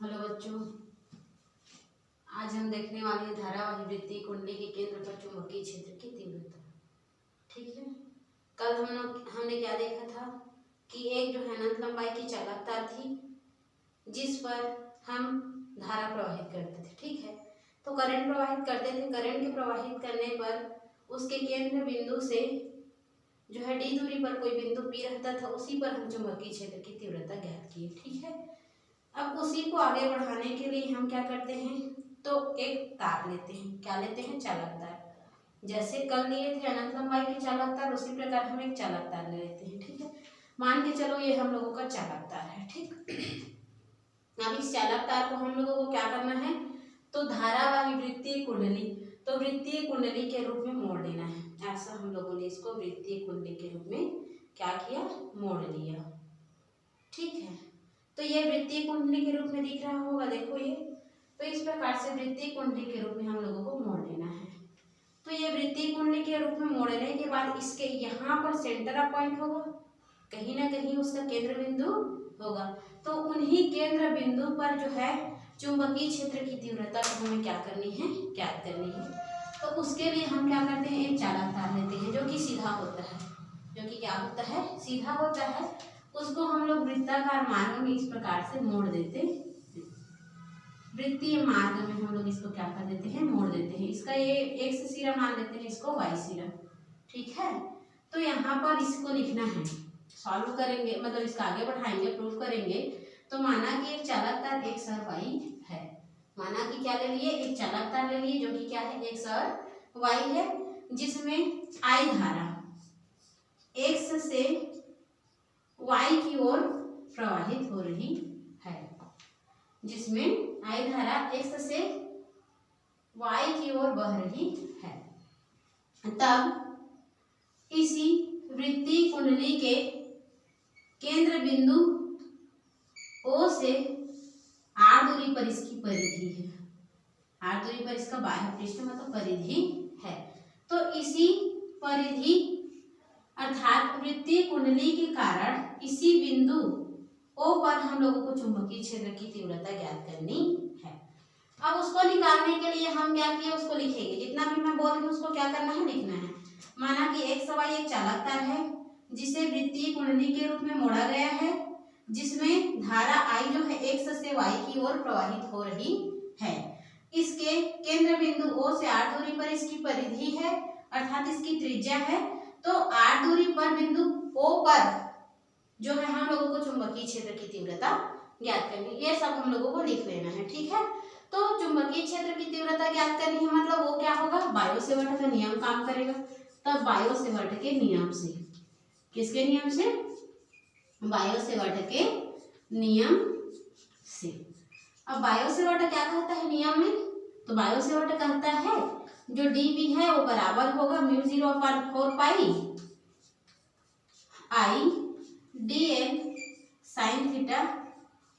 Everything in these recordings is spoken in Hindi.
हेलो बच्चों, आज हम देखने वाले हैं धारावाही वृत्तीय कुंडली के केंद्र पर चुंबकीय क्षेत्र की तीव्रता। ठीक है, कल हमने क्या देखा था कि एक जो है अनंत लंबाई की चालक तार थी जिस पर हम धारा प्रवाहित करते थे। ठीक है, तो करंट प्रवाहित करते थे। करंट के प्रवाहित करने पर उसके केंद्र बिंदु से जो है डी दूरी पर कोई बिंदु पी रहता था, उसी पर हम चुंबकीय क्षेत्र की तीव्रता ज्ञात किए। ठीक है, अब उसी को आगे बढ़ाने के लिए हम क्या करते हैं, तो एक तार लेते हैं। क्या लेते हैं? चालक तार। जैसे कल लिए थे अनंत लंबाई की चालक तार, उसी प्रकार हम एक चालक तार ले लेते हैं। ठीक है, मान के चलो ये हम लोगों का चालक तार है। ठीक, अब इस चालक तार को हम लोगों को क्या करना है, तो धारावाही वृत्तीय कुंडली, तो वृत्तीय कुंडली के रूप में मोड़ लेना है। ऐसा हम लोगों ने इसको वृत्तीय कुंडली के रूप में क्या किया, मोड़ लिया। ठीक है, तो ये वृत्तीय कुंडली के रूप में दिख रहा होगा, देखो ये। तो इस प्रकार से वृत्तीय कुंडली के रूप में हम लोगों को मोड़ लेना है। तो ये वृत्तीय कुंडली के रूप में मोड़ने के बाद इसके यहाँ पर सेंटर ऑफ पॉइंट होगा, कहीं ना कहीं उसका केंद्र बिंदु होगा। तो उन्हीं केंद्र बिंदु पर जो है चुंबकीय क्षेत्र की तीव्रता को हमें क्या करनी है, ज्ञात करनी है। तो उसके लिए हम क्या करते हैं, एक चालक तार लेते हैं जो कि सीधा होता है, जो कि क्या होता है, सीधा होता है। उसको हम लोग वृत्ताकार मार्ग में इस प्रकार से मोड़ देते हैं। वृत्तीय मार्ग में हम लोग इसको क्या कर देते हैं, मोड़ देते हैं। इसका ये एक्स सिरा मान लेते हैं, इसको वाई सिरा। ठीक है, तो यहाँ पर इसको लिखना है, सॉल्व करेंगे, मतलब इसका आगे बढ़ाएंगे, प्रूफ करेंगे। तो माना कि एक चालक तार एक्स और वाई है। माना कि क्या ले लिए, एक चालक तार ले लिए जो कि क्या है, एक्स और वाई है, जिसमें आई धारा एक्स से वाई की ओर प्रवाहित हो रही है, जिसमें आई धारा एक्स से वाई की ओर बह रही है। तब इसी वृत्तीय कुंडली के केंद्र बिंदु O से r दूरी पर इसकी परिधि है। r दूरी पर इसका बाह्य पृष्ठ मतलब परिधि है। तो इसी परिधि अर्थात वृत्तीय कुंडली के कारण इसी बिंदु O पर हम लोगों को चुंबकीय क्षेत्र की तीव्रता ज्ञात करनी है। अब उसको निकालने के लिए हम क्या किए, उसको लिखेंगे। जितना भी मैं बोल रही हूँ उसको क्या करना है, लिखना है। माना कि एक्स वाई एक चालक तार है जिसे वृत्तीय कुंडली के रूप में मोड़ा गया है, जिसमें धारा आई जो है एक्स से वाई की ओर प्रवाहित हो रही है। इसके केंद्र बिंदु O से r दूरी पर इसकी परिधि है, अर्थात इसकी त्रिज्या है। तो r दूरी पर बिंदु O पर जो है हम लोगों को चुंबकीय क्षेत्र की तीव्रता ज्ञात करनी, ये सब हम लोगों को लिख लेना है। ठीक है, तो चुंबकीय क्षेत्र की तीव्रता ज्ञात करनी है, मतलब वो क्या होगा, बायो सेवर्ट का नियम काम करेगा। तब बायो सेवर्ट के नियम से, किसके नियम से, बायो सेवर्ट के नियम से। अब बायो सेवर्ट क्या कहता है नियम में, तो बायो सेवर्ट कहता है जो डीवी है वो बराबर होगा μ0/4 पाई आई dl साइन थीटा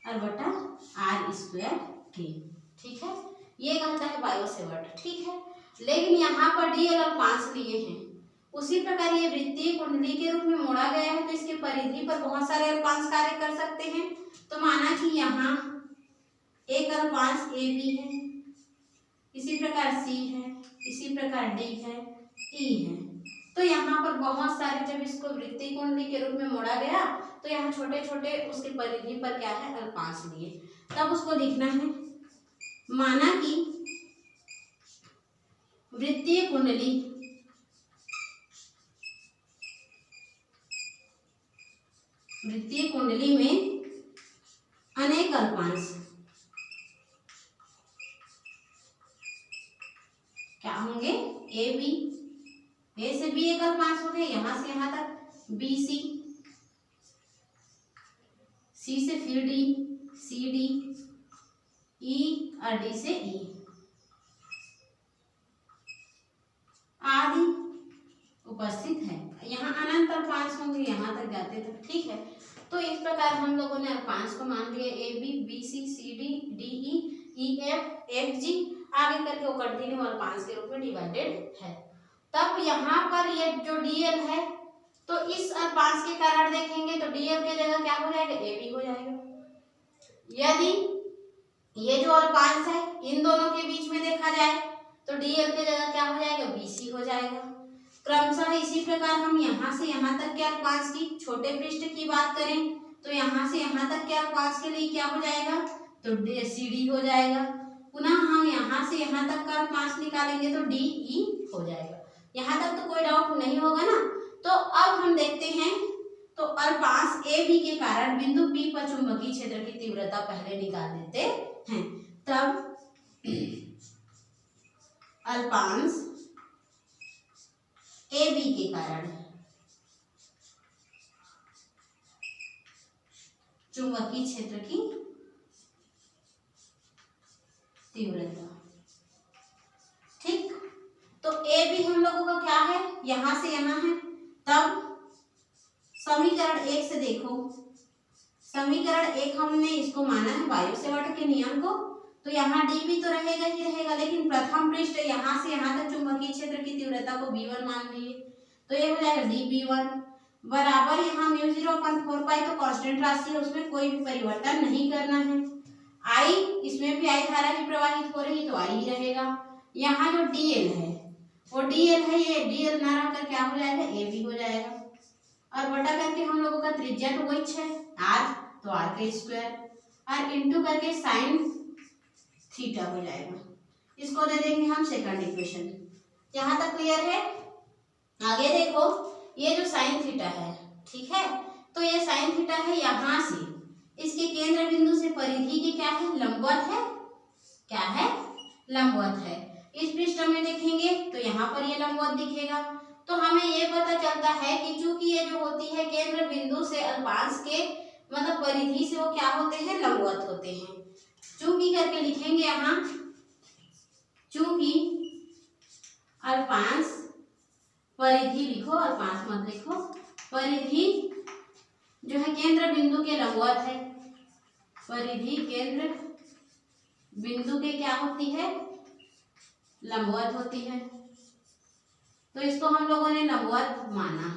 और बटा r स्क्वायर के। ठीक है, ये कहता है बायो सेवर्ट। ठीक है, लेकिन यहाँ पर dl और 5 लिए हैं, उसी प्रकार ये वृत्तीय कुंडली के रूप में मोड़ा गया है, तो इसके परिधि पर बहुत सारे अल्पांश कार्य कर सकते हैं। तो माना कि यहाँ एक अल्पांश ए बी है, इसी प्रकार सी है, इसी प्रकार डी है, ई है। तो यहाँ पर बहुत सारे, जब इसको वृत्तीय कुंडली के रूप में मोड़ा गया तो यहाँ छोटे छोटे उसके परिधि पर क्या है, अल्पांश लिए। तब उसको लिखना है, माना कि वृत्तीय कुंडली में अनेक अल्पांश क्या होंगे, ए बी, ए से बी एक अल्पांश हो गए, यहां से यहां तक बी सी, सी से फिर डी, सी डी, ई और डी से ई आदि उपस्थित है। यहाँ अनंत अल्पांश होंगे, यहाँ तक जाते तक। ठीक है, तो इस प्रकार हम लोगों ने अल्पांश को मान लिया, A B, B C, C D, D E F, F G, आगे करके वो कंटिन्यू अल्पांश के रूप में डिवाइडेड है। तब यहाँ पर ये जो डीएल है, तो इस अल्पांश के कारण देखेंगे तो डीएल की जगह क्या हो जाएगा, ए बी हो जाएगा। यदि ये जो अल्पांश है इन दोनों के बीच में देखा जाए तो डीएल की जगह क्या हो जाएगा, बीसी हो जाएगा। क्रमशः इसी प्रकार हम यहाँ से यहाँ तक के अल्पांश की, छोटे पृष्ठ की बात करें तो यहाँ से यहाँ तक के अल्पांश के लिए क्या हो जाएगा, तो CD हो जाएगा। पुनः हम यहाँ से यहाँ तक का अल्पांश निकालेंगे तो DE हो जाएगा। यहाँ तक तो कोई डाउट नहीं होगा ना। तो अब हम देखते हैं, तो अल्पांश AB के कारण बिंदु P पर चुंबकीय क्षेत्र की तीव्रता पहले निकाल देते हैं। तब अल्पांश AB के कारण चुंबकीय क्षेत्र की तीव्रता, ठीक। तो AB हम लोगों का क्या है, यहां से यहां है। तब समीकरण 1 से देखो, समीकरण 1 हमने इसको माना है वायु सेवट के नियम को, तो यहाँ dB तो रहेगा ही रहेगा, लेकिन प्रथम पृष्ठ यहाँ से यहाँ तक चुंबकीय क्षेत्र की तीव्रता को B1 मान लिए, तो ये हो जाएगा dB1 बराबर यहाँ μ0/4 तो कांस्टेंट राशि है, उसमें कोई भी परिवर्तन नहीं करना है। I, इसमें भी I धारा ही प्रवाहित हो रही तो I ही रहेगा। यहाँ जो DL है वो DL है, ये DL ना रहकर क्या हो जाएगा, AB हो जाएगा। और बटा करके हम लोगों का त्रिज्या तो वही है R, तो R का स्क्वायर और इंटू करके साइन थीटा हो जाएगा। इसको दे देंगे हम सेकंड इक्वेशन। यहाँ तक क्लियर है। आगे देखो, ये जो साइन थीटा है, ठीक है, तो ये साइन थीटा है यहाँ से इसके केंद्र बिंदु से परिधि के क्या है, लंबवत है, क्या है, लंबवत है। इस पृष्ठ में देखेंगे तो यहाँ पर ये लंबवत दिखेगा। तो हमें ये पता चलता है कि चूंकि ये जो होती है केंद्र बिंदु से अल्पांश के मतलब परिधि से वो क्या होते हैं, लंबवत होते हैं। चूंकि करके लिखेंगे यहाँ, चूंकि अल्पांश परिधि लिखो, अल्पांश मत लिखो, परिधि जो है केंद्र बिंदु के लंबवत है, परिधि केंद्र बिंदु के क्या होती है, लंबवत होती है। तो इसको हम लोगों ने लंबवत माना,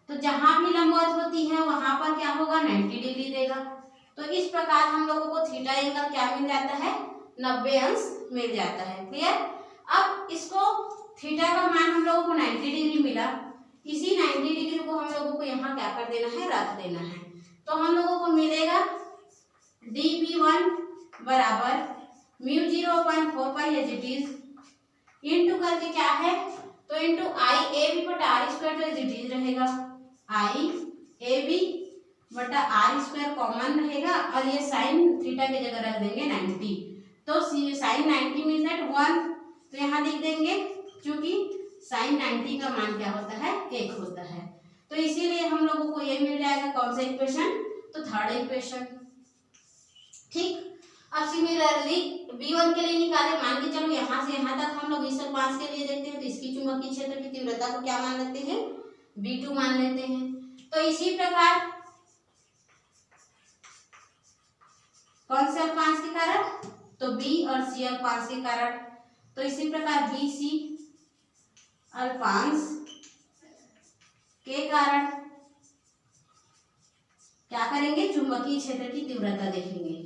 तो जहां भी लंबवत होती है वहां पर क्या होगा, 90 डिग्री देगा। तो इस प्रकार हम लोगों को थीटा एंगल क्या मिल जाता है, 90 अंश मिल जाता है। क्लियर। अब इसको थीटा का मान हम लोगों को 90 डिग्री मिला, इसी 90 डिग्री को हम लोगों को यहाँ क्या कर देना है, रख देना है। तो हम लोगों को मिलेगा dB1 बराबर μ0/4 एज इट इज इंटू करके क्या है, तो इंटू I/AB बटा R स्क्वायर, तो एज इट इज रहेगा I/AB बटा R स्क्वायर कॉमन रहेगा और ये साइन थीटा की जगह रख देंगे 90। तो साइन 90 मीन्स दैट 1, तो यहाँ लिख देंगे क्योंकि साइन 90 का मान क्या होता है, 1 होता है। तो इसीलिए हम लोगों को ये मिल जाएगा कौन सा इक्वेशन, तो थर्ड इक्वेशन। ठीक। अब सिमिलरली B1 के लिए निकाले, मान के चलो यहाँ से यहाँ तक हम लोग इस अल्पांश के लिए देखते हैं तो इसकी चुंबकीय क्षेत्र की तीव्रता को क्या मान लेते हैं, B2 मान लेते हैं। तो इसी प्रकार कौन से अल्पांश के कारण, तो B और C अल्पांश के कारण, तो इसी प्रकार BC अल्पांश के कारण क्या करेंगे, चुंबकीय क्षेत्र की तीव्रता देखेंगे।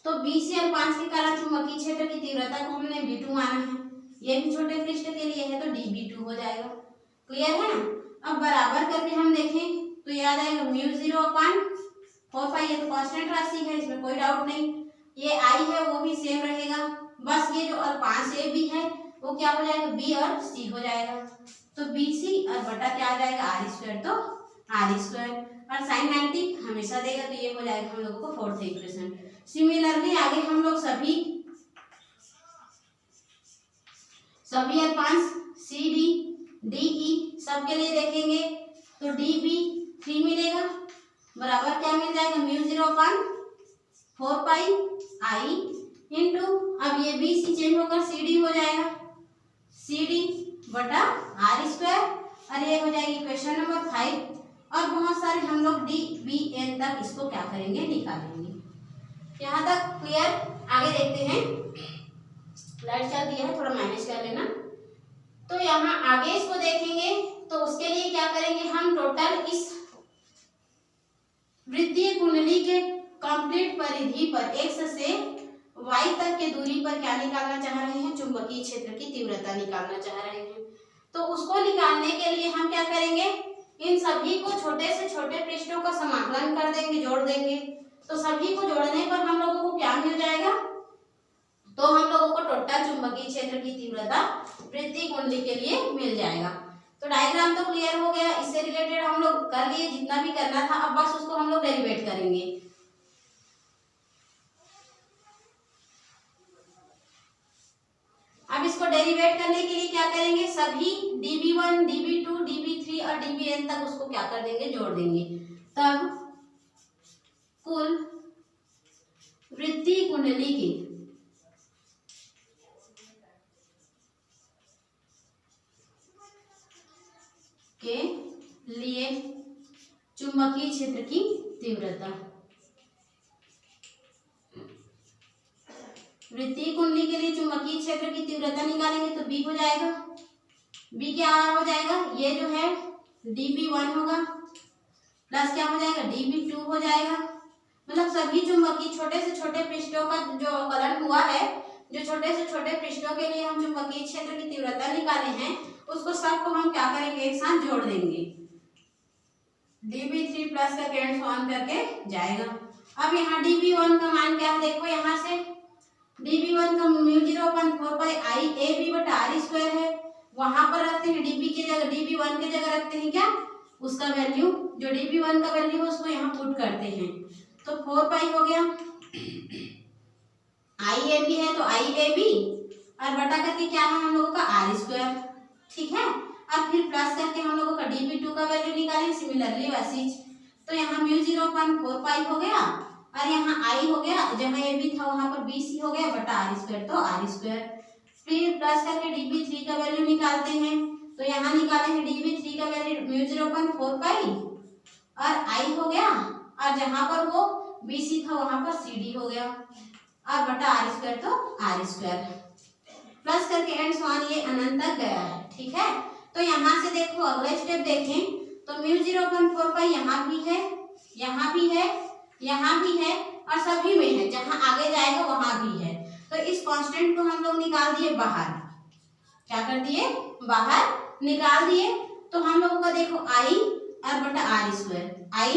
तो BC अल्पांश के कारण चुंबकीय क्षेत्र की तीव्रता को हमने B2 माना है, ये भी छोटे पृष्ठ के लिए है तो dB2 हो जाएगा। क्लियर है ना। अब बराबर करके हम देखें तो याद आएगा μ0/4, ये तो कांस्टेंट राशि है, इसमें कोई डाउट नहीं। ये I है वो भी सेम रहेगा, बस ये जो अल्पांश AB है वो क्या हो जाएगा, B और C हो जाएगा। तो BC और बटा क्या आ जाएगा, R स्क्वायर, तो R स्क्वायर और साइन 90 हमेशा देगा, तो ये हो जाएगा हम लोगों को फोर्थ इक्वेशन। सिमिलरली आगे हम लोग सभी अल्पांश CD DE सबके लिए देखेंगे तो dB3 मिलेगा बराबर क्या मिल जाएगा, μ0/4 I इंटू, अब ये BC चेंज होकर CD हो जाएगा, CD बटा R स्क्वायर और ये हो जाएगी क्वेश्चन नंबर 5। और बहुत सारे हम लोग DBN तक इसको क्या करेंगे, निकालेंगे। यहाँ तक क्लियर। आगे देखते हैं, लाइट चल दिया है, थोड़ा मैनेज कर लेना। तो यहाँ आगे इसको देखेंगे तो उसके लिए क्या करेंगे, हम टोटल इस वृत्तीय कुंडली के कंप्लीट परिधि पर x से y तक के दूरी पर क्या निकालना चाह रहे हैं, चुंबकीय क्षेत्र की तीव्रता निकालना चाह रहे हैं। तो उसको निकालने के लिए हम क्या करेंगे, इन सभी को छोटे से छोटे पृष्ठों का समाकलन कर देंगे, जोड़ देंगे। तो सभी को जोड़ने पर हम लोगों को क्या मिल जाएगा, तो हम लोगों को टोटल चुंबकीय क्षेत्र की तीव्रता वृत्तीय कुंडली के लिए मिल जाएगा। तो डायग्राम तो क्लियर हो गया, इससे रिलेटेड हम लोग कर लिए जितना भी करना था, अब बस उसको हम लोग डेरिवेट करेंगे। अब इसको डेरिवेट करने के लिए क्या करेंगे, सभी dv1, dv2, dv3 और dvn तक उसको क्या कर देंगे, जोड़ देंगे। तब कुल वृत्तीय कुंडली के लिए चुंबकीय क्षेत्र की तीव्रता, वृत्तीय कुंडली के लिए चुंबकीय क्षेत्र की तीव्रता निकालेंगे तो B हो जाएगा, B क्या हो जाएगा, ये जो है dv1 होगा प्लस क्या हो जाएगा, dv2 हो जाएगा। मतलब सभी चुंबकीय छोटे से छोटे पृष्ठों का जो अवकलन हुआ है, जो छोटे से छोटे पृष्ठों के लिए हम चुंबकीय क्षेत्र की तीव्रता निकाले हैं, उसको सबको हम क्या करेंगे, एक साथ जोड़ देंगे। dv3 प्लस करके एंड ऑन करके जाएगा। अब यहाँ dv1 का मान क्या है, देखो यहाँ से dv1 का μ0/4 पाई i a b बटा r स्क्वायर है, वहां पर रखते हैं dv की जगह, dv1 की जगह रखते हैं क्या, उसका वैल्यू, जो dv1 का वैल्यू है उसको यहाँ पुट करते हैं। तो 4 पाई हो गया, i a b है तो i a b और बटा करके क्या है हम लोगों का r स्क्वायर, ठीक है। अब फिर प्लस करके हम लोगों का dv2 का वैल्यू निकालें, सिमिलरली वैसी। तो यहाँ μ0/4 पाई हो गया और यहाँ i हो गया, जहाँ a b था वहां पर bc हो गया बटा r स्क्वायर, तो r स्क्वायर। फिर प्लस करके dv3 का वैल्यू निकालते हैं, तो यहाँ निकाले हैं dv3 का वैल्यू μ0/4 पाई और i हो गया, और जहां पर वो bc था वहां पर cd हो गया और बटा r स्क्वायर, तो r स्क्वायर। प्लस करके एंड सो ऑन, ये अनंत तक गया है, ठीक है। तो यहाँ से देखो अगला स्टेप देखें तो μ0/4 पाई यहाँ भी है, यहाँ भी है, यहाँ भी है और सभी में है, जहां आगे जाएगा वहां भी है। तो इस कांस्टेंट को हम लोग निकाल दिए बाहर, क्या कर दिए, बाहर निकाल दिए। तो हम लोगों का देखो i और बटा r स्क्वायर, i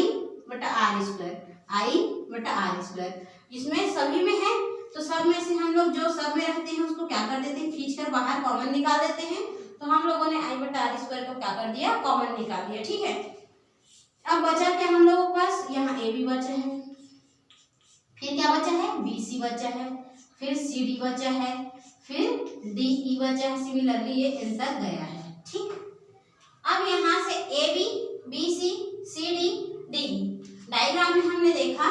बटा r स्क्वायर, i बटा r स्क्वायर, इसमें सभी में है। तो सब में से हम लोग जो सब में रखते हैं उसको क्या कर देते हैं, खींच कर बाहर कॉमन निकाल देते हैं। तो हम लोगों ने i बटा r स्क्वायर को क्या कर दिया, कॉमन निकाल दिया, ठीक है। अब बचा क्या हम लोगों के पास, यहाँ a b बचा है, फिर क्या बचा है, bc बचा है, फिर cd बचा है, फिर de बचा है, सिमिलरली ये n तक गया है, ठीक। अब यहाँ से ab, bc, cd, de, diagram में हमने देखा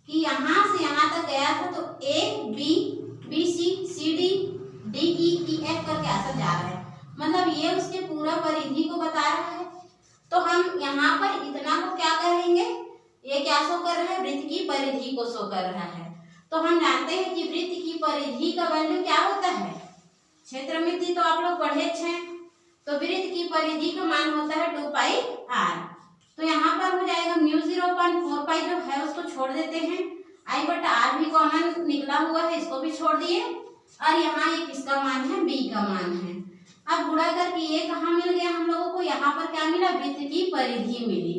कि यहाँ से यहाँ तक गया था, तो a b b c c d d e e f करके ऐसा जा रहा है, मतलब ये उसके पूरा परिधि को बता रहा है। तो हम यहाँ पर इतना को क्या करेंगे, ये क्या शो कर रहा है, वृत्त की परिधि को शो कर रहा है। तो हम जानते हैं कि वृत्त की परिधि का वैल्यू क्या होता है, क्षेत्रमिति तो आप लोग पढ़े हैं। तो वृत्त की परिधि का मान होता है 2 पाई r। तो यहाँ पर हो जाएगा μ0/4 पाई जो है उसको छोड़ देते हैं, i बटा r भी कॉमन निकला हुआ है, इसको भी छोड़ दिए, और यहाँ ये किसका मान है, b का मान है। अब गुणा करके ये कहाँ मिल गया हम लोगों को, यहाँ पर क्या मिला, वृत्त की परिधि मिली,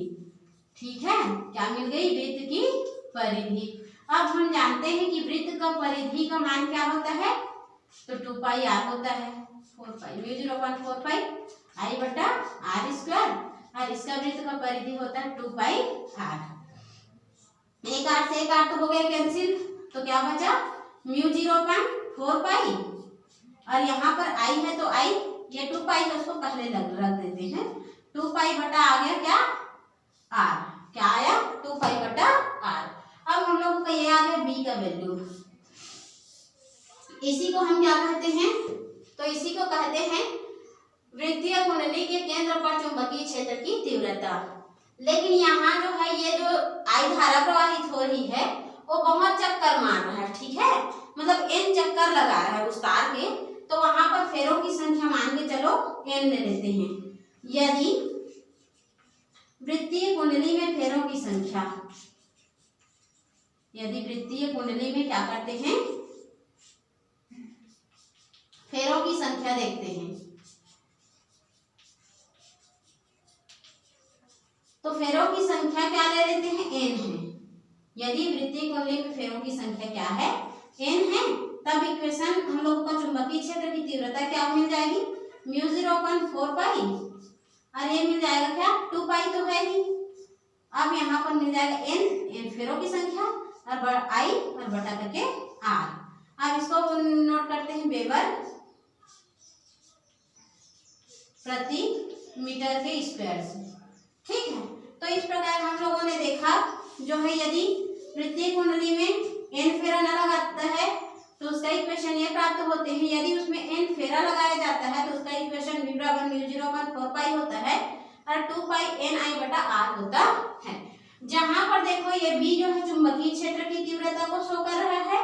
ठीक है, क्या मिल गई, वृत्त की परिधि। अब हम जानते हैं कि वृत्त का परिधि का मान क्या होता है, तो 2 पाई r होता है, 4 पाई μ0/4 पाई i बटा r स्क्वायर, और इसका वृत्त का परिधि होता है 2 पाई r। एक r से एक r तो हो गया कैंसिल, तो क्या बचा, μ0/4 पाई, और यहाँ पर i है तो i, ये 2 पाई तो उसको पहले रख देते हैं, 2 पाई बटा आ गया क्या, r, क्या आया, 2 पाई बटा r। अब हम लोगों का ये आ गया b का वैल्यू, इसी को हम क्या कहते हैं, तो इसी को कहते हैं वृत्तीय कुंडली के केंद्र पर चुंबकीय क्षेत्र की तीव्रता। लेकिन यहाँ जो है ये जो I धारा प्रवाहित हो रही है वो बहुत चक्कर मार रहा है, ठीक है, मतलब n चक्कर लगा रहा है उस तार के, फेरों की संख्या मान के चलो n ले लेते हैं। यदि वृत्तीय कुंडली में फेरों की संख्या, यदि वृत्तीय कुंडली में क्या करते हैं, फेरों की संख्या देखते हैं, तो फेरों की संख्या क्या ले लेते हैं, n है। यदि वृत्तीय कुंडली में फेरों की संख्या क्या है, n है, तब इक्वेशन हम लोग को चुंबकीय क्षेत्र की तीव्रता क्या मिल जाएगी, μ0/4 पाई, और ये मिल जाएगा क्या, 2 पाई तो है ही। अब यहाँ पर मिल जाएगा n फेरों की संख्या और I और बटा करके R। अब इसको नोट करते हैं वेबर प्रति मीटर के स्क्वायर से। ठीक है, तो इस प्रकार हम लोगों ने देखा जो है, यदि वृत्तीय कुंडली में n फेरा न लगाता है तो उसका इक्वेशन ये प्राप्त होते हैं। यदि उसमें n फेरा लगाया जाता है तो उसका इक्वेशन v बराबर μ0/4 पाई होता है और 2 पाई NI बटा R होता है। जहां पर देखो ये b जो है चुंबकीय क्षेत्र की तीव्रता को शो कर रहा है,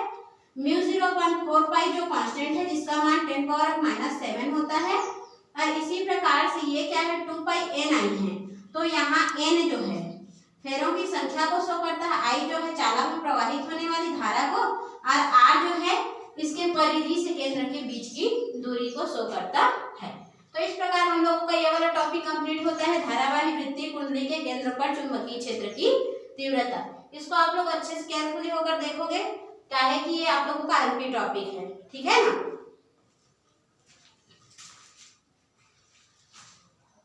μ0/4 पाई जो कांस्टेंट है जिसका मान 10⁻⁻7 होता है, और इसी प्रकार से ये क्या है, 2 पाई NI है। तो यहाँ n जो है फेरों की संख्या को शो करता है, I जो है चालक में प्रवाहित होने वाली धारा को, और R जो है इसके परिधि से केंद्र के बीच की दूरी को शो करता है। तो इस प्रकार हम लोगों का ये वाला टॉपिक कंप्लीट होता है, धारावाही वृत्तीय कुंडली के केंद्र पर चुंबकीय क्षेत्र की तीव्रता। इसको आप लोग अच्छे से केयरफुली होकर देखोगे, क्या है कि ये आप लोगों का आरपी टॉपिक है। ठीक है ना।